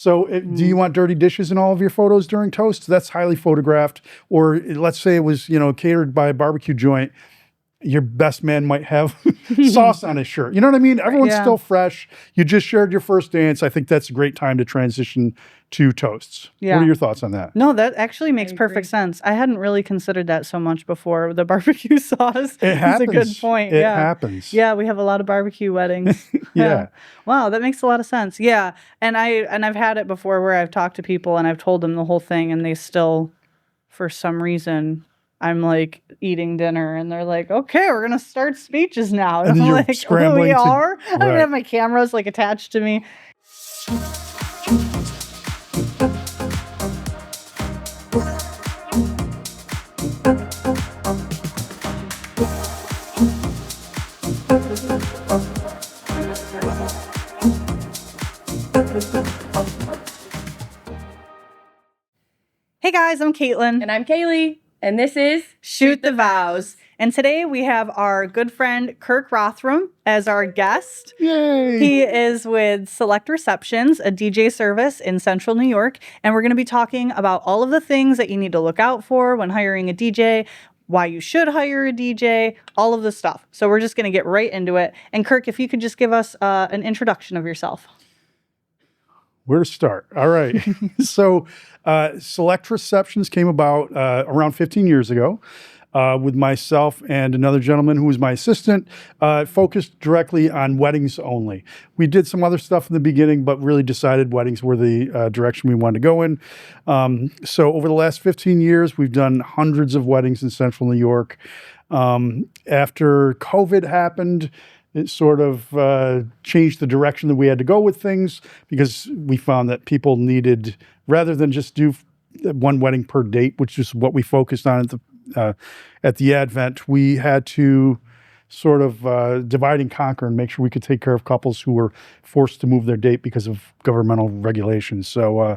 So do you want dirty dishes in all of your photos during toasts? That's highly photographed. Or let's say it was, catered by a barbecue joint. Your best man might have sauce on his shirt. You know what I mean? Everyone's still fresh. You just shared your first dance. I think that's a great time to transition to toasts. Yeah. What are your thoughts on that? No, that actually makes perfect sense. I hadn't really considered that so much before. The barbecue sauce is a good point. It happens. Yeah, we have a lot of barbecue weddings. Yeah. Wow, that makes a lot of sense. Yeah. And I've had it before where I've talked to people and I've told them the whole thing and they still, for some reason, I'm like eating dinner and they're like, okay, we're going to start speeches now. And I'm you're like, scrambling we are? I don't Right. have my cameras like attached to me. Hey guys, I'm Caitlin. And I'm Kaylee. And this is Shoot the Vows. And today we have our good friend Kirk Rothrum as our guest. Yay! He is with Select Receptions, a DJ service in Central New York. And we're going to be talking about all of the things that you need to look out for when hiring a DJ, why you should hire a DJ, all of the stuff. So we're just going to get right into it. And Kirk, if you could just give us an introduction of yourself. Where to start? All right. So Select Receptions came about around 15 years ago with myself and another gentleman who was my assistant, focused directly on weddings only. We did some other stuff in the beginning, but really decided weddings were the direction we wanted to go in. So over the last 15 years, we've done hundreds of weddings in Central New York. After COVID happened, it sort of changed the direction that we had to go with things because we found that people needed, rather than just do one wedding per date, which is what we focused on at the Advent, we had to sort of divide and conquer and make sure we could take care of couples who were forced to move their date because of governmental regulations. So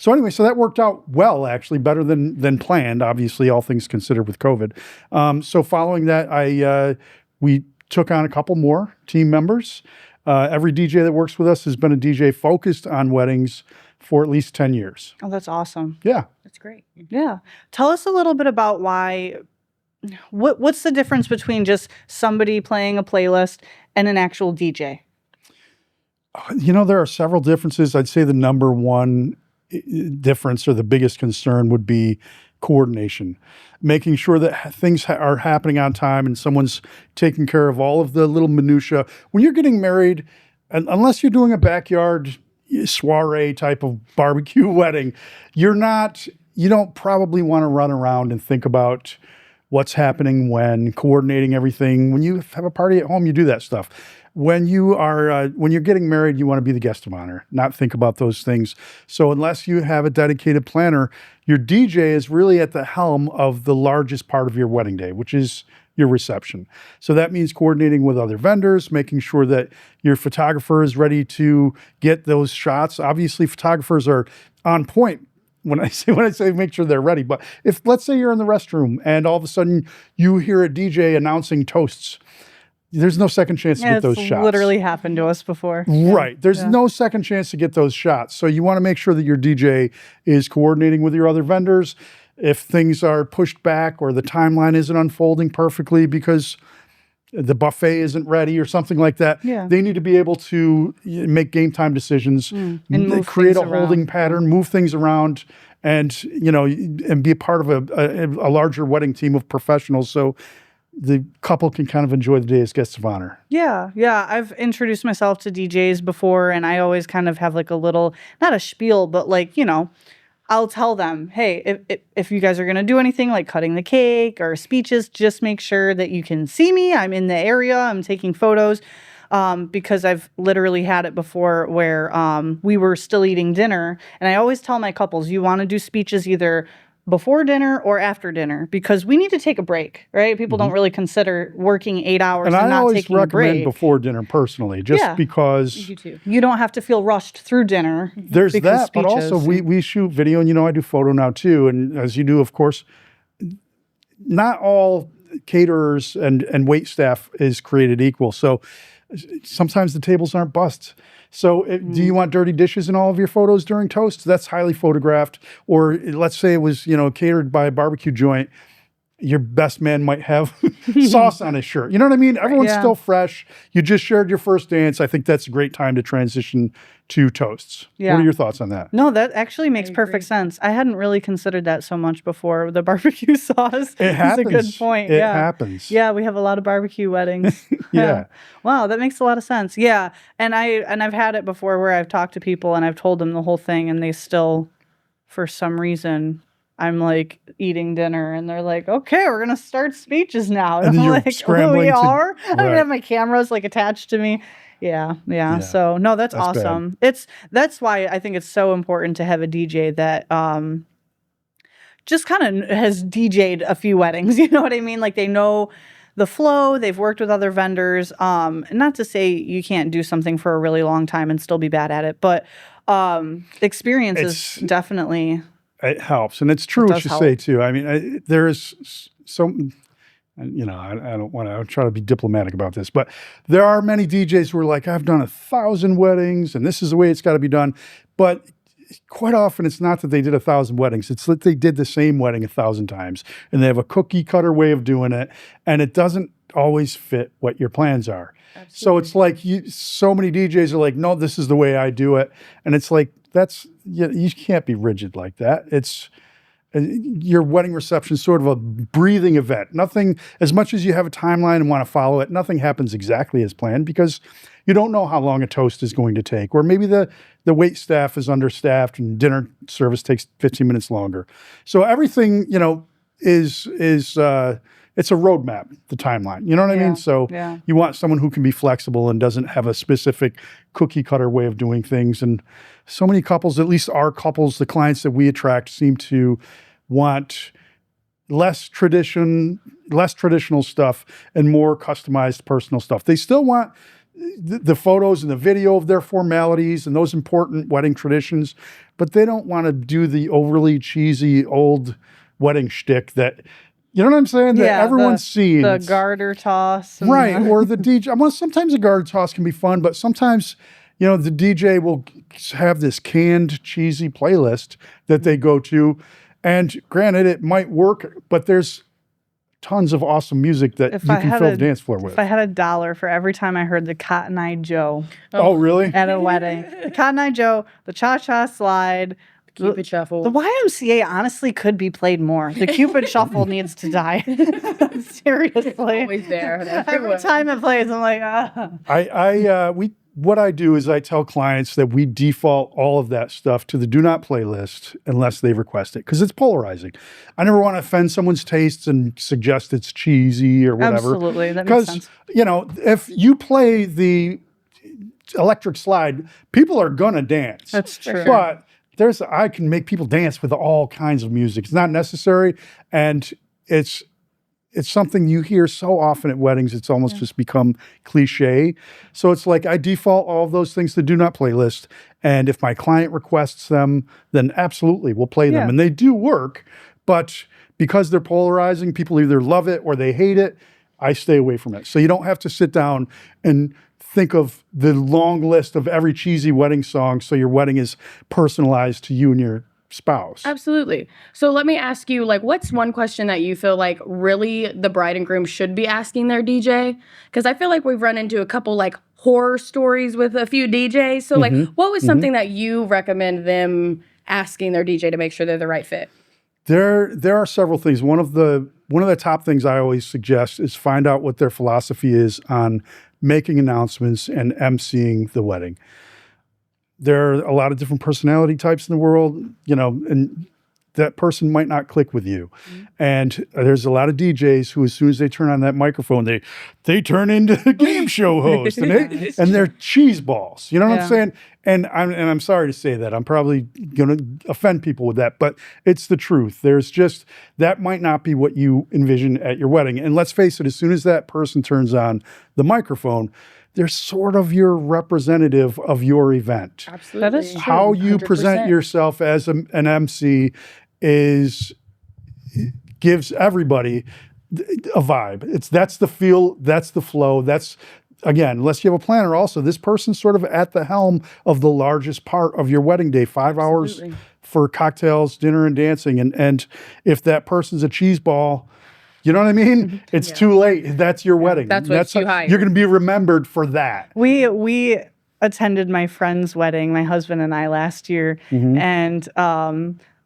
anyway, so that worked out well, actually, better than planned, obviously, all things considered with COVID. So following that, we took on a couple more team members. Every DJ that works with us has been a DJ focused on weddings for at least 10 years. Oh, that's awesome. Yeah. That's great. Yeah. Tell us a little bit about what's the difference between just somebody playing a playlist and an actual DJ? There are several differences. I'd say the number one difference or the biggest concern would be coordination, making sure that things are happening on time and someone's taking care of all of the little minutia. When you're getting married, unless you're doing a backyard soiree type of barbecue wedding, you don't probably want to run around and think about what's happening when coordinating everything. When you have a party at home, you do that stuff. When you're getting married, you want to be the guest of honor, not think about those things. So unless you have a dedicated planner, your DJ is really at the helm of the largest part of your wedding day, which is your reception. So that means coordinating with other vendors, making sure that your photographer is ready to get those shots. Obviously, photographers are on point when I say make sure they're ready. But if, let's say you're in the restroom and all of a sudden you hear a DJ announcing toasts, there's no second chance to get those shots. It's literally happened to us before. Right. There's no second chance to get those shots. So you want to make sure that your DJ is coordinating with your other vendors. If things are pushed back or the timeline isn't unfolding perfectly because the buffet isn't ready or something like that, they need to be able to make game time decisions, and create a holding pattern, move things around, and be a part of a larger wedding team of professionals. So the couple can kind of enjoy the day as guests of honor. Yeah. I've introduced myself to DJs before, and I always kind of have like a little, not a spiel, but like, I'll tell them, hey, if you guys are going to do anything like cutting the cake or speeches, just make sure that you can see me. I'm in the area. I'm taking photos. Because I've literally had it before where we were still eating dinner. And I always tell my couples, you want to do speeches either before dinner or after dinner, because we need to take a break, right? People don't really consider working 8 hours and not taking a break. And I always recommend before dinner personally, just because you too. You don't have to feel rushed through dinner. There's that, speeches. But also we shoot video, and I do photo now too. And as you do, of course, not all caterers and wait staff is created equal. So Sometimes the tables aren't busts. So do you want dirty dishes in all of your photos during toasts? That's highly photographed. Or let's say it was, catered by a barbecue joint. Your best man might have sauce on his shirt. You know what I mean? Everyone's still fresh. You just shared your first dance. I think that's a great time to transition to toasts. Yeah. What are your thoughts on that? No, that actually makes perfect sense. I hadn't really considered that so much before. The barbecue sauce It happens. is a good point. It yeah. happens. Yeah, we have a lot of barbecue weddings. Yeah. Wow, that makes a lot of sense. Yeah. And I've had it before where I've talked to people and I've told them the whole thing and they still, for some reason, I'm like eating dinner and they're like, okay, we're going to start speeches now. And then I'm you're like, scrambling we to- are? I don't right. have my cameras like attached to me. Yeah. So no, that's awesome. That's why I think it's so important to have a DJ that just kind of has DJ'd a few weddings. You know what I mean? Like they know the flow, they've worked with other vendors. Not to say you can't do something for a really long time and still be bad at it, but experience is definitely... It helps. And it's true what you say too. I mean, there is so, I don't want to try to be diplomatic about this, but there are many DJs who are like, I've done 1,000 weddings and this is the way it's got to be done. But quite often it's not that they did 1,000 weddings. It's that they did the same wedding 1,000 times and they have a cookie cutter way of doing it. And it doesn't always fit what your plans are. Absolutely. So it's like so many DJs are like, no, this is the way I do it. And it's like, you can't be rigid like that. It's your wedding reception is sort of a breathing event. Nothing, as much as you have a timeline and want to follow it, nothing happens exactly as planned because you don't know how long a toast is going to take. Or maybe the wait staff is understaffed and dinner service takes 15 minutes longer. So everything, is it's a roadmap, the timeline. You know what I mean? So you want someone who can be flexible and doesn't have a specific cookie cutter way of doing things. And so many couples, at least our couples, the clients that we attract, seem to want less traditional stuff and more customized personal stuff. They still want the photos and the video of their formalities and those important wedding traditions, but they don't want to do the overly cheesy old wedding shtick that... You know what I'm saying? That everyone's seen. The garter toss. Right. Or the DJ. Well, sometimes a garter toss can be fun, but sometimes, the DJ will have this canned, cheesy playlist that they go to. And granted, it might work, but there's tons of awesome music that you can fill the dance floor with. If I had $1 for every time I heard the Cotton Eye Joe. Oh, really? At a wedding. The Cotton Eye Joe, the Cha-Cha Slide, Cupid Shuffle. The YMCA honestly could be played more. The Cupid Shuffle needs to die. Seriously. Always there. Every time it plays, I'm like, What I do is I tell clients that we default all of that stuff to the do not play list unless they request it, because it's polarizing. I never want to offend someone's tastes and suggest it's cheesy or whatever. Absolutely, that makes sense. Because, if you play the electric slide, people are going to dance. That's true. But I can make people dance with all kinds of music. It's not necessary, and it's something you hear so often at weddings. It's almost just become cliche. So it's like I default all of those things to do not play list, and if my client requests them, then absolutely we'll play them, and they do work. But because they're polarizing, people either love it or they hate it. I stay away from it. So you don't have to sit down and think of the long list of every cheesy wedding song so your wedding is personalized to you and your spouse. Absolutely. So let me ask you, what's one question that you feel like really the bride and groom should be asking their DJ? Because I feel like we've run into a couple horror stories with a few DJs. So what was something that you recommend them asking their DJ to make sure they're the right fit? There are several things. One of the top things I always suggest is find out what their philosophy is on making announcements and emceeing the wedding. There are a lot of different personality types in the world, and that person might not click with you. Mm-hmm. And there's a lot of DJs who, as soon as they turn on that microphone, they turn into a game show host, and they're cheese balls. You know what I'm saying? And I'm sorry to say that. I'm probably going to offend people with that, but it's the truth. That might not be what you envision at your wedding. And let's face it, as soon as that person turns on the microphone, they're sort of your representative of your event. Absolutely. That is true. How you 100%. present yourself as an MC gives everybody a vibe. That's the feel, that's the flow, that's again, unless you have a planner, also, this person's sort of at the helm of the largest part of your wedding day, 5 hours Absolutely. for cocktails, dinner, and dancing. And if that person's a cheese ball, you know what I mean? It's too late. That's your wedding. That's what you hired. You're going to be remembered for that. We attended my friend's wedding, my husband and I, last year, and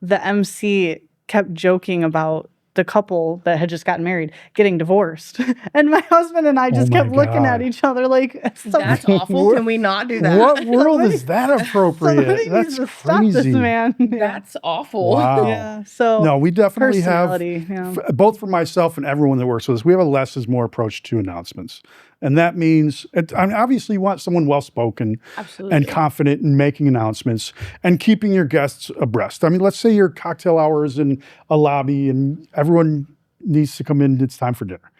the MC kept joking about the couple that had just gotten married getting divorced, and my husband and I just my kept looking at God. each other like, That's awful. Can we not do that? What world is that appropriate? Somebody That's needs to stop this crazy. man. That's awful. Wow. Yeah. So No, we definitely have, personality, yeah. both for myself and everyone that works with us, we have a less is more approach to announcements. And that means, I mean, obviously you want someone well-spoken Absolutely. and confident in making announcements and keeping your guests abreast. I mean, let's say your cocktail hour is in a lobby and everyone needs to come in, it's time for dinner.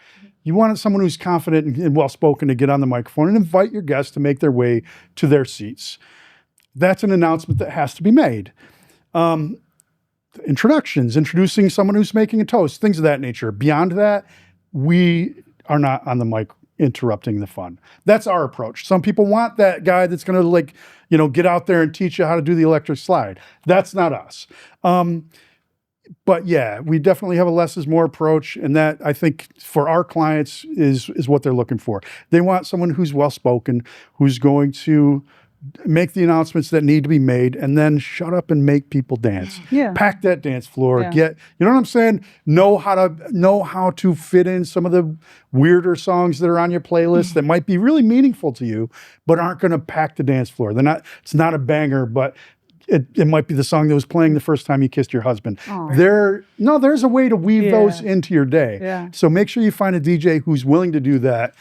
You want someone who's confident and well-spoken to get on the microphone and invite your guests to make their way to their seats. That's an announcement that has to be made. Introductions, introducing someone who's making a toast, things of that nature. Beyond that, we are not on the mic interrupting the fun. That's our approach. Some people want that guy that's going to get out there and teach you how to do the electric slide. That's not us. But yeah, we definitely have a less is more approach, and that, I think, for our clients is what they're looking for. They want someone who's well-spoken, who's going to make the announcements that need to be made, and then shut up and make people dance. Yeah. Pack that dance floor. Yeah. You know what I'm saying? Know how to fit in some of the weirder songs that are on your playlist that might be really meaningful to you, but aren't going to pack the dance floor. It's not a banger, but it might be the song that was playing the first time you kissed your husband. There's a way to weave those into your day. Yeah. So make sure you find a DJ who's willing to do that,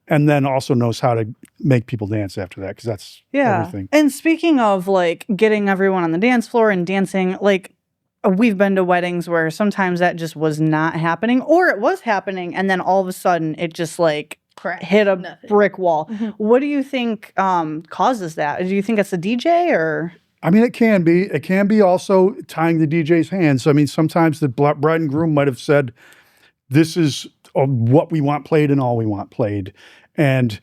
and then also knows how to make people dance after that, because that's everything. And speaking of like getting everyone on the dance floor and dancing, like we've been to weddings where sometimes that just was not happening, or it was happening, and then all of a sudden it just like hit a brick wall. What do you think causes that? Do you think it's the DJ or? I mean, it can be. It can be also tying the DJ's hands. I mean, sometimes the bride and groom might have said, this is what we want played and all we want played. And,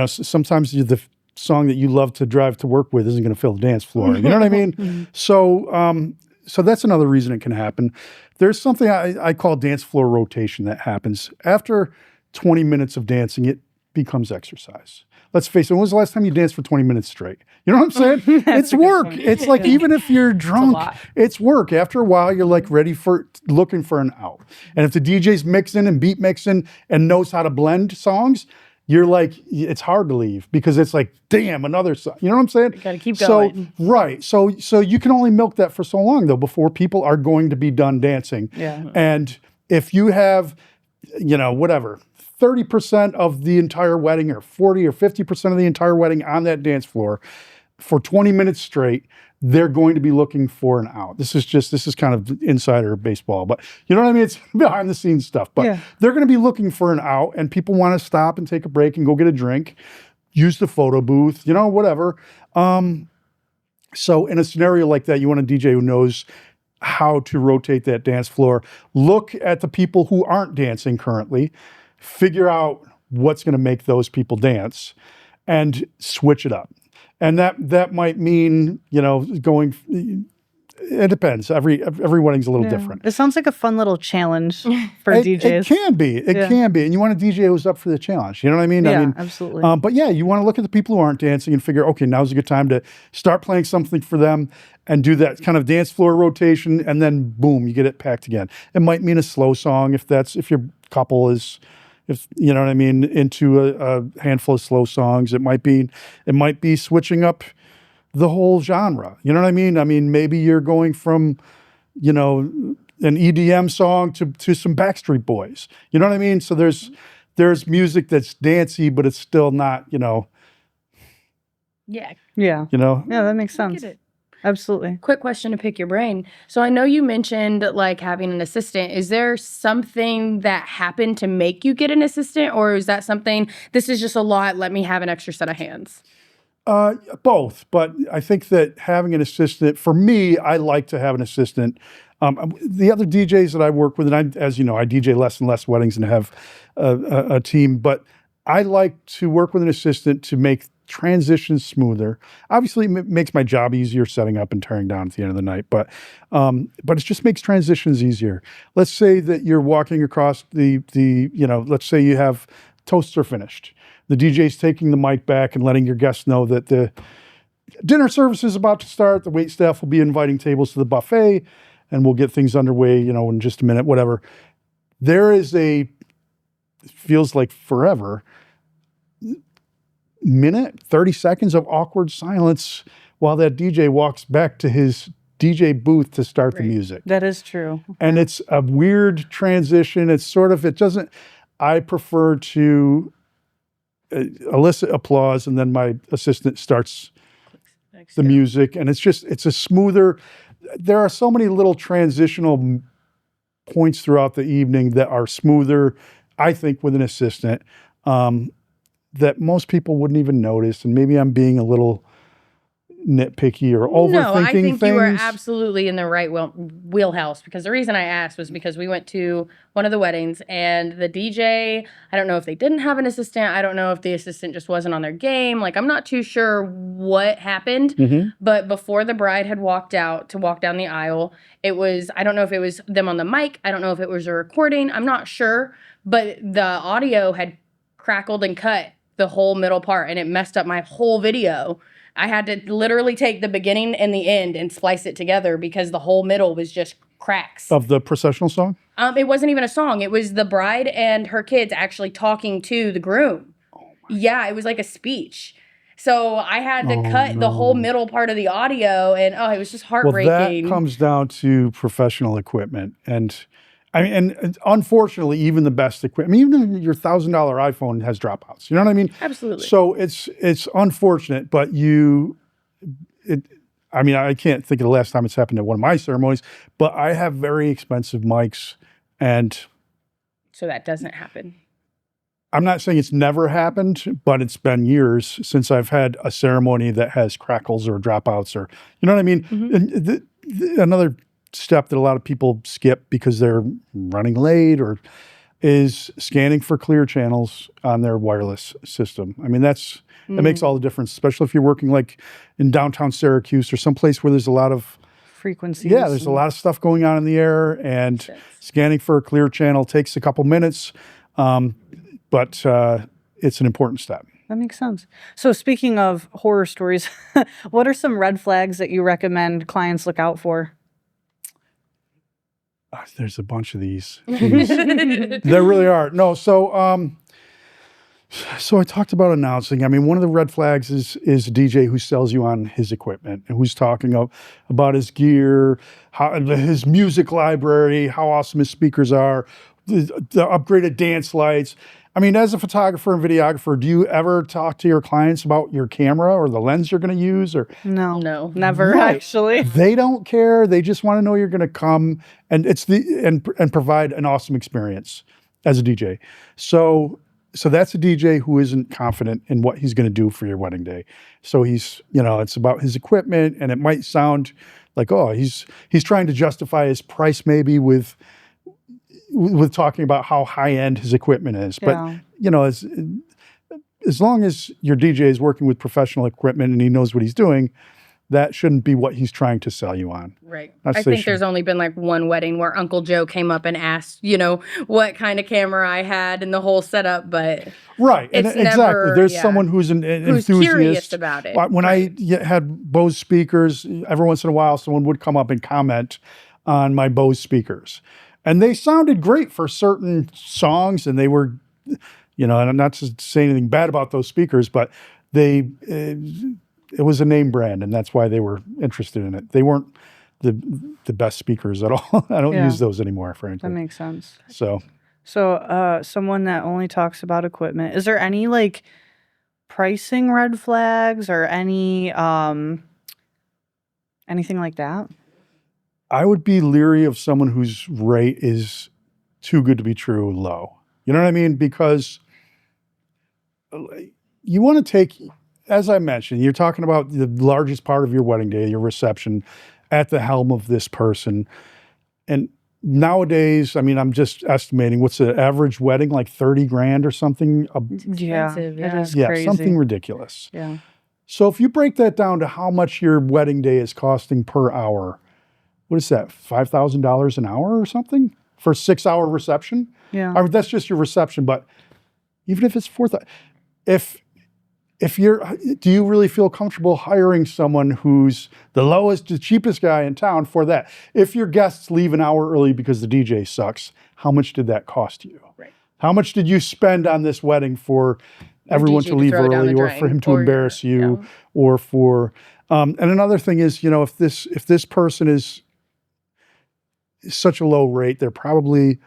sometimes the song that you love to drive to work with isn't going to fill the dance floor. You know what I mean? So that's another reason it can happen. There's something I call dance floor rotation that happens. After 20 minutes of dancing, it becomes exercise. Let's face it, when was the last time you danced for 20 minutes straight? You know what I'm saying? It's work. It's like, even if you're drunk, it's work. After a while, you're like looking for an out. And if the DJ's mixing and beat mixing and knows how to blend songs, you're like, it's hard to leave, because it's like, damn, another song. You know what I'm saying? You gotta keep going. Right. So you can only milk that for so long, though, before people are going to be done dancing. Yeah. And if you have, 30% of the entire wedding, or 40 or 50% of the entire wedding on that dance floor for 20 minutes straight, they're going to be looking for an out. This is kind of insider baseball, but you know what I mean? It's behind the scenes stuff, but they're going to be looking for an out, and people want to stop and take a break and go get a drink, use the photo booth, whatever. So in a scenario like that, you want a DJ who knows how to rotate that dance floor. Look at the people who aren't dancing currently, figure out what's going to make those people dance, and switch it up. And that might mean, going. It depends. Every wedding's a little different. It sounds like a fun little challenge for DJs. It can be. It can be. And you want a DJ who's up for the challenge. You know what I mean? Yeah, absolutely. But yeah, you want to look at the people who aren't dancing and figure, okay, now's a good time to start playing something for them and do that kind of dance floor rotation, and then boom, you get it packed again. It might mean a slow song if your couple is, you know what I mean, into a handful of slow songs. It might be switching up the whole genre. You know what I mean? I mean, maybe you're going from, an EDM song to some Backstreet Boys. You know what I mean? So there's music that's dancey, but it's still not, Yeah. Yeah, Yeah, that makes sense. Absolutely. Quick question to pick your brain. So I know you mentioned like having an assistant. Is there something that happened to make you get an assistant, or is that something, this is just a lot, let me have an extra set of hands? Both, but I think that having an assistant, for me, I like to have an assistant. The other DJs that I work with, and as you know, I DJ less and less weddings and have a team, but I like to work with an assistant to make transitions smoother. Obviously, it makes my job easier setting up and tearing down at the end of the night, but it just makes transitions easier. Let's say that you're walking across let's say you have toasts are finished. The DJ's taking the mic back and letting your guests know that the dinner service is about to start. The wait staff will be inviting tables to the buffet, and we'll get things underway, in just a minute, whatever. There is it feels like forever, minute, 30 seconds of awkward silence while that DJ walks back to his DJ booth to start the music. That is true. And it's a weird transition. I prefer to elicit applause, and then my assistant starts the music, and it's a smoother. There are so many little transitional points throughout the evening that are smoother, I think, with an assistant, that most people wouldn't even notice. And maybe I'm being a little nitpicky or overthinking No, I think things. you were absolutely in the right wheelhouse, because the reason I asked was because we went to one of the weddings and the DJ, I don't know if they didn't have an assistant. I don't know if the assistant just wasn't on their game. Like, I'm not too sure what happened, but before the bride had walked out to walk down the aisle, I don't know if it was them on the mic. I don't know if it was a recording. I'm not sure, but the audio had crackled and cut the whole middle part, and it messed up my whole video. I had to literally take the beginning and the end and splice it together because the whole middle was just cracks. Of the processional song? It wasn't even a song. It was the bride and her kids actually talking to the groom. Yeah, it was like a speech. So I had to cut the whole middle part of the audio, and it was just heartbreaking. Well, that comes down to professional equipment. And unfortunately, even the best equipment, even your $1,000 iPhone has dropouts. You know what I mean? Absolutely. So it's unfortunate, but I can't think of the last time it's happened at one of my ceremonies, but I have very expensive mics, and so that doesn't happen. I'm not saying it's never happened, but it's been years since I've had a ceremony that has crackles or dropouts, or, you know what I mean? And another step that a lot of people skip because they're running late is scanning for clear channels on their wireless system. I mean, that makes all the difference, especially if you're working like in downtown Syracuse or someplace where there's a lot of frequencies. Yeah, there's a lot of stuff going on in the air, and scanning for a clear channel takes a couple minutes, but it's an important step. That makes sense. So speaking of horror stories, what are some red flags that you recommend clients look out for? There's a bunch of these. There really are. No, so I talked about announcing. I mean, one of the red flags is a DJ who sells you on his equipment and who's talking about his gear, his music library, how awesome his speakers are, the upgraded dance lights. I mean, as a photographer and videographer, do you ever talk to your clients about your camera or the lens you're going to use? Or no, never Right. actually. They don't care. They just want to know you're going to come and and provide an awesome experience as a DJ. So that's a DJ who isn't confident in what he's going to do for your wedding day. So he's, it's about his equipment, and it might sound like, he's trying to justify his price maybe with talking about how high-end his equipment is. But, as long as your DJ is working with professional equipment and he knows what he's doing, that shouldn't be what he's trying to sell you on. Right. I think there's only been like one wedding where Uncle Joe came up and asked, what kind of camera I had and the whole setup, but right. It's And exactly. never, There's someone who's an enthusiast. Curious about it. When I had Bose speakers, every once in a while, someone would come up and comment on my Bose speakers. And they sounded great for certain songs, and they were, and I'm not to say anything bad about those speakers, but it was a name brand, and that's why they were interested in it. They weren't the best speakers at all. I don't use those anymore, frankly. That makes sense. So someone that only talks about equipment. Is there any like pricing red flags or any anything like that? I would be leery of someone whose rate is too good to be true low. You know what I mean? Because you want to take, as I mentioned, you're talking about the largest part of your wedding day, your reception, at the helm of this person. And nowadays, I mean, I'm just estimating what's the average wedding, like 30 grand or something. Yeah, Expensive, it yeah. is Yeah, crazy. something ridiculous. Yeah. So if you break that down to how much your wedding day is costing per hour, what is that, $5,000 an hour or something for a 6-hour reception? Yeah. I mean, that's just your reception, but even if it's 4,000, if you're, do you really feel comfortable hiring someone who's the cheapest guy in town for that? If your guests leave an hour early because the DJ sucks, how much did that cost you? Right. How much did you spend on this wedding for everyone DJ to to leave throw down early, the or for him drain, to or embarrass you, yeah. or for, and another thing is, if this person is such a low rate, they're probably,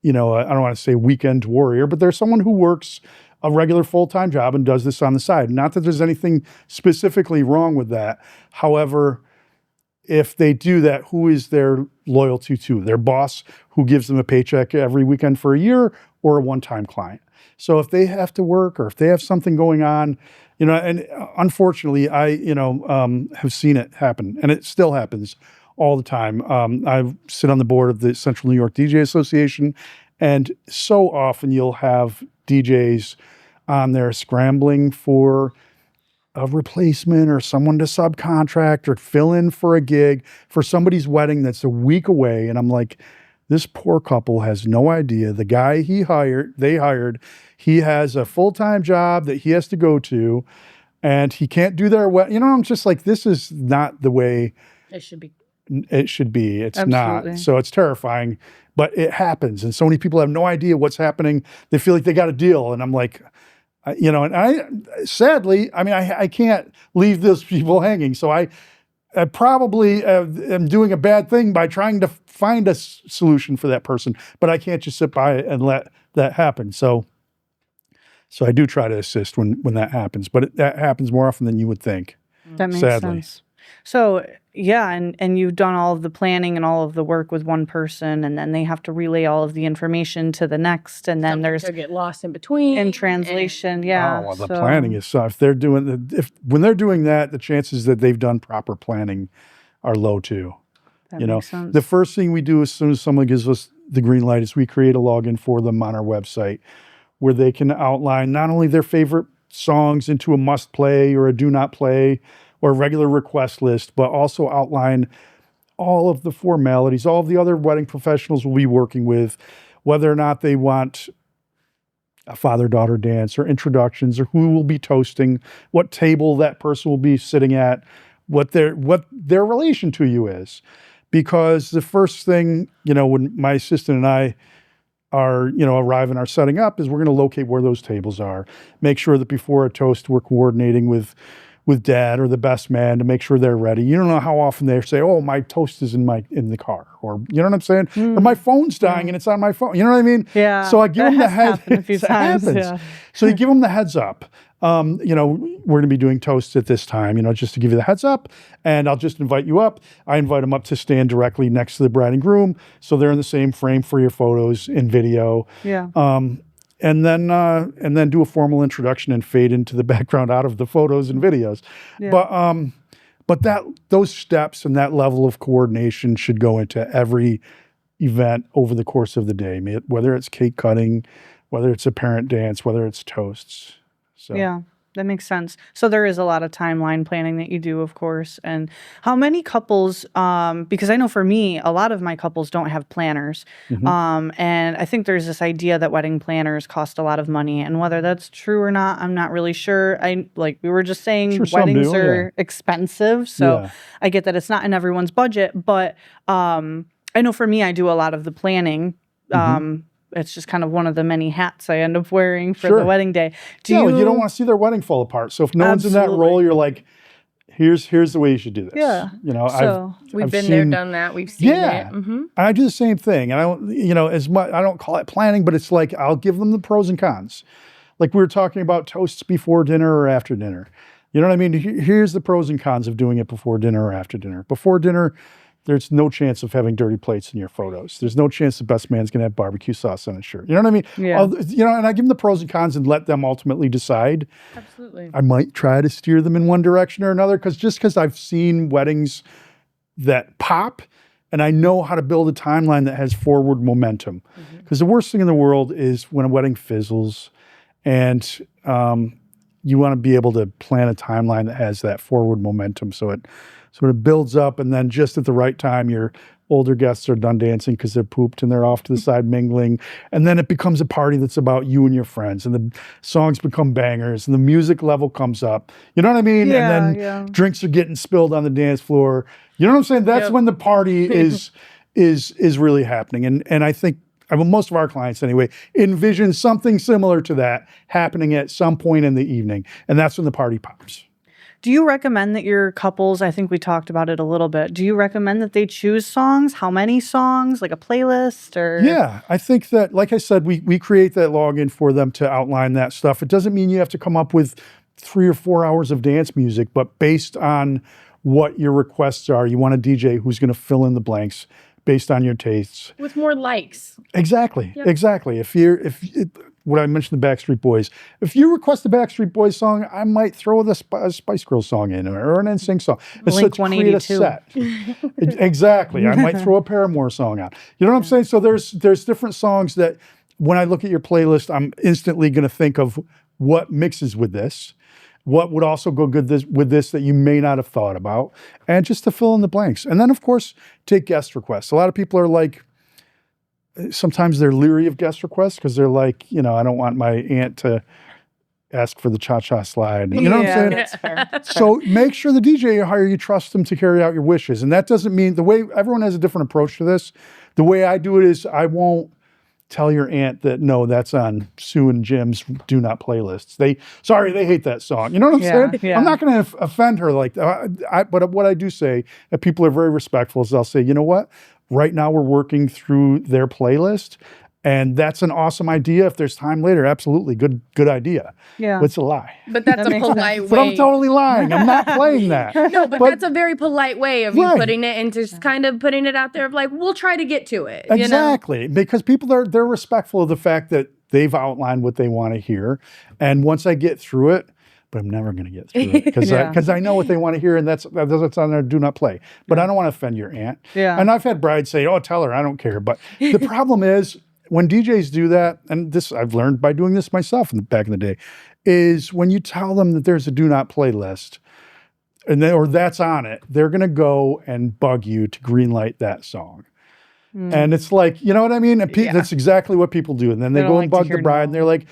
I don't want to say weekend warrior, but they're someone who works a regular full-time job and does this on the side. Not that there's anything specifically wrong with that. However, if they do that, who is their loyalty to? Their boss who gives them a paycheck every weekend for a year, or a one-time client? So if they have to work, or if they have something going on, and unfortunately, I, have seen it happen, and it still happens all the time. I sit on the board of the Central New York DJ Association, and so often you'll have DJs on there scrambling for a replacement or someone to subcontract or fill in for a gig for somebody's wedding that's a week away. And I'm like, this poor couple has no idea. The guy they hired, he has a full-time job that he has to go to, and he can't do their wedding. I'm just like, this is not the way It should be. it should be. It's Absolutely. not. So it's terrifying, but it happens. And so many people have no idea what's happening. They feel like they got a deal. And I'm like, and I, sadly, I mean, I can't leave those people hanging. So I probably am doing a bad thing by trying to find a solution for that person, but I can't just sit by and let that happen. So I do try to assist when that happens, but that happens more often than you would think. That makes Sadly. sense. So yeah, and you've done all of the planning and all of the work with one person, and then they have to relay all of the information to the next, and then there's to get lost in between in translation. Yeah. Oh, well, the so- planning is so. If they're doing when they're doing that, the chances that they've done proper planning are low too. That makes sense. The first thing we do as soon as someone gives us the green light is we create a login for them on our website, where they can outline not only their favorite songs into a must play or a do not play or a regular request list, but also outline all of the formalities, all of the other wedding professionals we'll be working with, whether or not they want a father-daughter dance or introductions, or who will be toasting, what table that person will be sitting at, what their relation to you is. Because the first thing, when my assistant and I are, arrive and are setting up, is we're going to locate where those tables are. Make sure that before a toast, we're coordinating with dad or the best man to make sure they're ready. You don't know how often they say, "Oh, my toast is in the car," or you know what I'm saying, or my phone's dying and it's on my phone. You know what I mean? Yeah. So I give them the heads. happened a few times. Yeah. So you give them the heads up. We're going to be doing toasts at this time, just to give you the heads up, and I'll just invite you up. I invite them up to stand directly next to the bride and groom, so they're in the same frame for your photos and video. Yeah. And then do a formal introduction and fade into the background out of the photos and videos. Yeah. But those steps and that level of coordination should go into every event over the course of the day, whether it's cake cutting, whether it's a parent dance, whether it's toasts. So Yeah, that makes sense. So there is a lot of timeline planning that you do, of course. And how many couples, because I know for me, a lot of my couples don't have planners. And I think there's this idea that wedding planners cost a lot of money. And whether that's true or not, I'm not really sure. We were just saying, Sure, some weddings do, are expensive. So Yeah. I get that it's not in everyone's budget. But I know for me, I do a lot of the planning. It's just kind of one of the many hats I end up wearing for the wedding day. You don't want to see their wedding fall apart. So if no one's in that Absolutely. role, you're like, here's the way you should do this. Yeah. So We've I've been there, seen- done that. We've seen Yeah. it. Mm-hmm. I do the same thing. And I don't, as much, I don't call it planning, but it's like, I'll give them the pros and cons. Like we were talking about toasts before dinner or after dinner. You know what I mean? Here's the pros and cons of doing it before dinner or after dinner. Before dinner, there's no chance of having dirty plates in your photos. There's no chance the best man's going to have barbecue sauce on his shirt. You know what I mean? Yeah. And I give them the pros and cons and let them ultimately decide. Absolutely. I might try to steer them in one direction or another, because I've seen weddings that pop, and I know how to build a timeline that has forward momentum. Because the worst thing in the world is when a wedding fizzles, and you want to be able to plan a timeline that has that forward momentum, so it sort of builds up, and then just at the right time, your older guests are done dancing because they're pooped and they're off to the side mingling, and then it becomes a party that's about you and your friends, and the songs become bangers, and the music level comes up. You know what I mean? Yeah, and then drinks are getting spilled on the dance floor. You know what I'm saying? That's when the party is really happening, and I think. Most of our clients, anyway, envision something similar to that happening at some point in the evening, and that's when the party pops. Do you recommend that your couples, I think we talked about it a little bit, do you recommend that they choose songs? How many songs? Like a playlist? Or Yeah, I think that, like I said, we create that login for them to outline that stuff. It doesn't mean you have to come up with 3 or 4 hours of dance music, but based on what your requests are, you want a DJ who's going to fill in the blanks based on your tastes. With more likes. Exactly. What I mentioned, the Backstreet Boys. If you request a Backstreet Boys song, I might throw the Spice Girls song in, or an NSYNC song. Blink So to create a 182. set. Exactly. I might throw a Paramore song out. You know what I'm saying? So there's different songs that when I look at your playlist, I'm instantly going to think of what mixes with this. What would also go good with this that you may not have thought about, and just to fill in the blanks. And then, of course, take guest requests. A lot of people are like, sometimes they're leery of guest requests because they're like, I don't want my aunt to ask for the cha-cha slide. You know what I'm saying? That's fair. So make sure the DJ you hire, you trust them to carry out your wishes. And that doesn't mean, the way everyone has a different approach to this. The way I do it is I won't tell your aunt that, no, that's on Sue and Jim's do not playlists. They hate that song. You know what I'm saying? Yeah. I'm not going to offend her like that. But what I do say, that people are very respectful, is they'll say, you know what? Right now we're working through their playlist, and that's an awesome idea. If there's time later, absolutely, good idea. Yeah. But it's a lie. But that's That a makes polite way. But I'm totally lying. I'm not playing that. No, but that's a very polite way of you Right. putting it, and just kind of putting it out there of like, we'll try to get to it. Exactly, because people they're respectful of the fact that they've outlined what they want to hear, and once I get through it, but I'm never going to get through it because I know what they want to hear, and that's on their do not play. But I don't want to offend your aunt. Yeah. And I've had brides say, "Oh, tell her I don't care." But the problem is when DJs do that, and this I've learned by doing this myself back in the day, is when you tell them that there's a do not play list, or that's on it, they're going to go and bug you to greenlight that song. And it's like, you know what I mean? And that's exactly what people do. And then they They go don't and like to bug the hear bride, no. and they're like,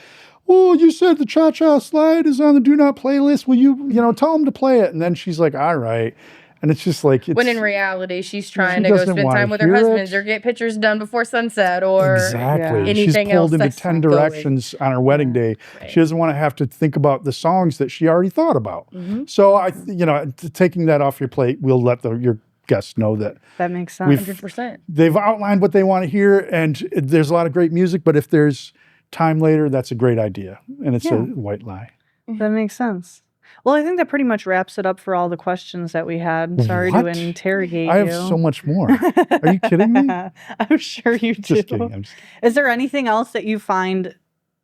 "Oh, you said the cha-cha slide is on the do not playlist. Will you tell them to play it?" And then she's like, "All right." And it's just like, When in reality, she's trying She to go doesn't spend wanna time with her hear husbands it. or get pictures done before sunset or exactly. Yeah. She's anything pulled else into that's 10 not going. directions on her wedding day. Right. She doesn't want to have to think about the songs that she already thought about. So taking that off your plate, we'll let your guests know that That makes sense. We've- 100%. they've outlined what they want to hear, and there's a lot of great music, but if there's time later, that's a great idea. And it's a white lie. That makes sense. Well, I think that pretty much wraps it up for all the questions that we had. Sorry What? to interrogate I have you. so much more. Are you kidding me? I'm sure you do. Just kidding. I'm just kidding. Is there anything else that you find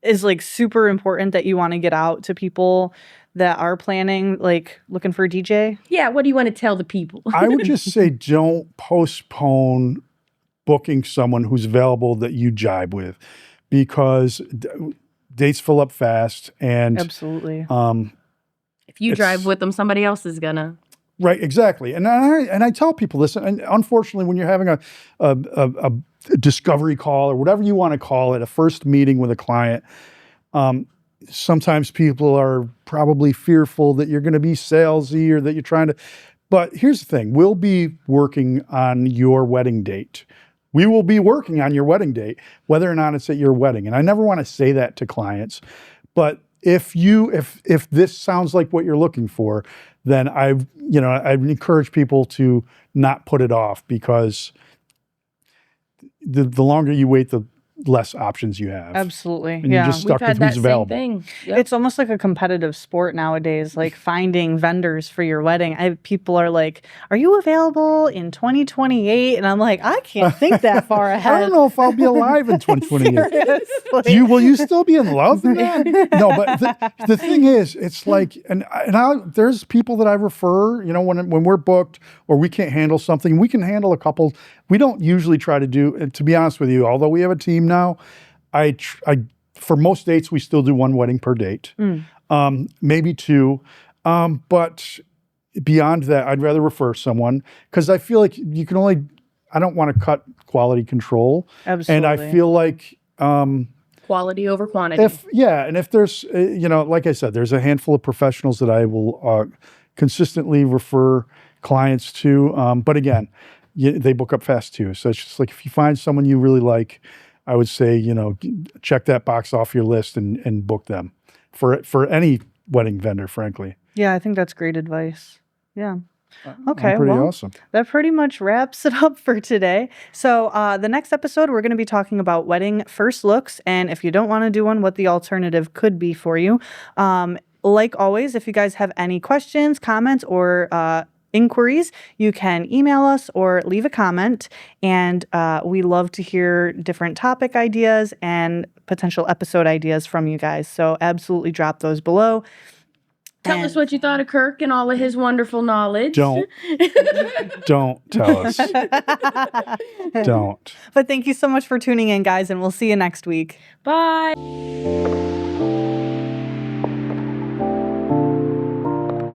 is like super important that you want to get out to people that are planning, like looking for a DJ? Yeah, what do you want to tell the people? I would just say don't postpone booking someone who's available that you jibe with, because dates fill up fast, and Absolutely. If you drive with them, somebody else is gonna. right, exactly. And I tell people this, and unfortunately, when you're having a discovery call or whatever you want to call it, a first meeting with a client, sometimes people are probably fearful that you're going to be salesy or that you're trying to. But here's the thing: we'll be working on your wedding date. We will be working on your wedding date, whether or not it's at your wedding. And I never want to say that to clients, but if this sounds like what you're looking for, then I'd encourage people to not put it off, because the longer you wait, the less options you have. Absolutely. And Yeah. you're just We've stuck with had that who's same available. thing. Yep. It's almost like a competitive sport nowadays, like finding vendors for your wedding. People are like, "Are you available in 2028?" And I'm like, I can't think that far ahead. I don't know if I'll be alive in 2028. Seriously. Will you still be in love then? No, but the thing is, it's like, there's people that I refer, when we're booked or we can't handle something, we can handle a couple. We don't usually try to do, and to be honest with you, although we have a team now, for most dates, we still do one wedding per date, maybe two. But beyond that, I'd rather refer someone because I feel like I don't want to cut quality control. Absolutely. And I feel like, Quality over quantity. if there's, like I said, there's a handful of professionals that I will consistently refer clients to. But again, they book up fast too. So it's just like, if you find someone you really like, I would say, check that box off your list and book them for any wedding vendor, frankly. Yeah, I think that's great advice. Yeah. Okay, Pretty well, awesome. that pretty much wraps it up for today. So the next episode, we're going to be talking about wedding first looks, and if you don't want to do one, what the alternative could be for you. Like always, if you guys have any questions, comments, or inquiries, you can email us or leave a comment, and we love to hear different topic ideas and potential episode ideas from you guys. So absolutely drop those below. Tell us what you thought of Kirk and all of his wonderful knowledge. Don't tell us. Don't. But thank you so much for tuning in, guys, and we'll see you next week. Bye.